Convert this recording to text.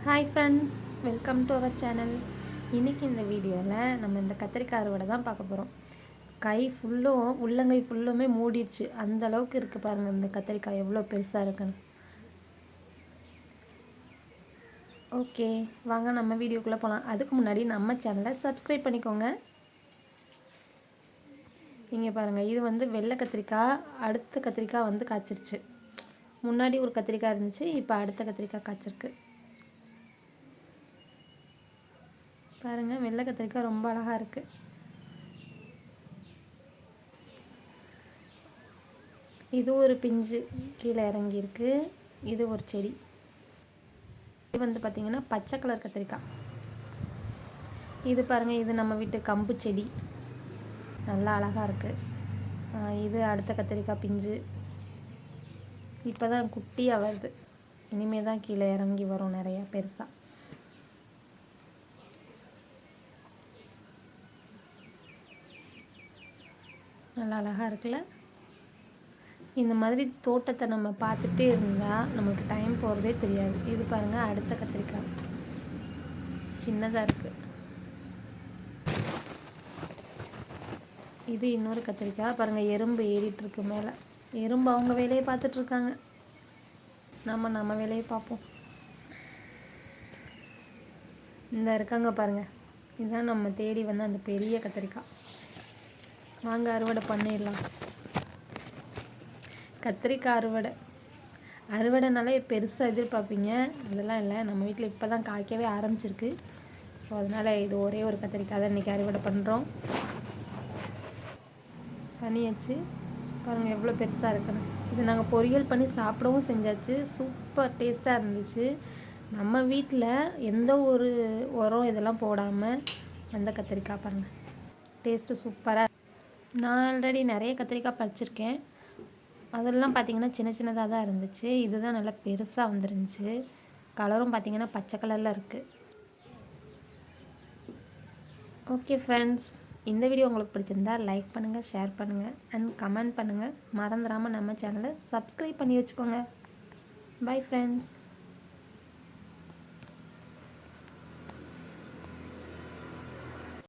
Hi friends, welcome to our channel. இன்றைக்கி இந்த வீடியோவில் நம்ம இந்த கத்திரிக்காய் அறுவடை தான் பார்க்க போகிறோம். கை ஃபுல்லும் உள்ளங்கை ஃபுல்லுமே மூடிடுச்சு, அந்த அளவுக்கு இருக்குது பாருங்கள். இந்த கத்திரிக்காய் எவ்வளோ பெருசாக இருக்குன்னு. ஓகே, வாங்க நம்ம வீடியோக்குள்ளே போகலாம். அதுக்கு முன்னாடி நம்ம சேனலை சப்ஸ்கிரைப் பண்ணிக்கோங்க. இங்கே பாருங்கள், இது வந்து வெள்ளை கத்திரிக்காய். அடுத்த கத்திரிக்காய் வந்து காய்ச்சிருச்சு. முன்னாடி ஒரு கத்திரிக்காய் இருந்துச்சு, இப்போ அடுத்த கத்திரிக்காய் காய்ச்சிருக்கு. பாருங்கள், வெள்ளை கத்திரிக்காய் ரொம்ப அழகாக இருக்குது. இது ஒரு பிஞ்சு கீழே இறங்கியிருக்கு. இது ஒரு செடி. இது வந்து பார்த்திங்கன்னா பச்சை கலர் கத்திரிக்காய். இது பாருங்கள், இது நம்ம வீட்டு கம்பு செடி, நல்லா அழகாக இருக்குது. இது அடுத்த கத்திரிக்காய் பிஞ்சு. இப்போ தான் குட்டியாக வருது, இனிமேல் தான் கீழே இறங்கி வரும் நிறையா பெருசாக. நல்லா அழகாக இருக்குல்ல. இந்த மாதிரி தோட்டத்தை நம்ம பார்த்துட்டே இருந்தால் நம்மளுக்கு டைம் போகிறதே தெரியாது. இது பாருங்கள், அடுத்த கத்திரிக்காய் சின்னதாக இருக்குது. இது இன்னொரு கத்திரிக்காய். பாருங்கள், எறும்பு ஏறிட்டுருக்கு மேலே. எறும்பு அவங்க வேலையை பார்த்துட்ருக்காங்க, நம்ம வேலையை பார்ப்போம். இந்த இருக்காங்க பாருங்கள், இதுதான் நம்ம தேடி வந்து அந்த பெரிய கத்திரிக்காய். வாங்க அறுவடை பண்ணிடலாம். கத்திரிக்காய் அறுவடைனாலே பெருசாக எதிர்பார்ப்பீங்க, அதெல்லாம் இல்லை. நம்ம வீட்டில் இப்போ தான் காய்க்கவே ஆரம்பிச்சிருக்கு. ஸோ அதனால் இது ஒரே ஒரு கத்திரிக்காய் தான் இன்றைக்கி அறுவடை பண்ணுறோம். பண்ணியாச்சு. பாருங்கள் எவ்வளோ பெருசாக இருக்குன்னு. இது நாங்கள் பொரியல் பண்ணி சாப்பிடவும் செஞ்சாச்சு. சூப்பர் டேஸ்ட்டாக இருந்துச்சு. நம்ம வீட்டில் எந்த ஒரு உரம் இதெல்லாம் போடாமல் அந்த கத்திரிக்காய் பாருங்கள், டேஸ்ட்டு சூப்பராக. நான் ஆல்ரெடி நிறைய கத்திரிக்காய் பறிச்சிருக்கேன். அதெல்லாம் பார்த்திங்கன்னா சின்ன சின்னதாக தான் இருந்துச்சு. இதுதான் நல்லா பெருசாக வந்துருந்துச்சு. கலரும் பார்த்திங்கன்னா பச்சை கலரில் இருக்குது. ஓகே ஃப்ரெண்ட்ஸ், இந்த வீடியோ உங்களுக்கு பிடிச்சிருந்தா லைக் பண்ணுங்கள், ஷேர் பண்ணுங்கள் அண்ட் கமெண்ட் பண்ணுங்கள். மறந்துடாமல் நம்ம சேனலை சப்ஸ்கிரைப் பண்ணி வச்சுக்கோங்க. Bye friends.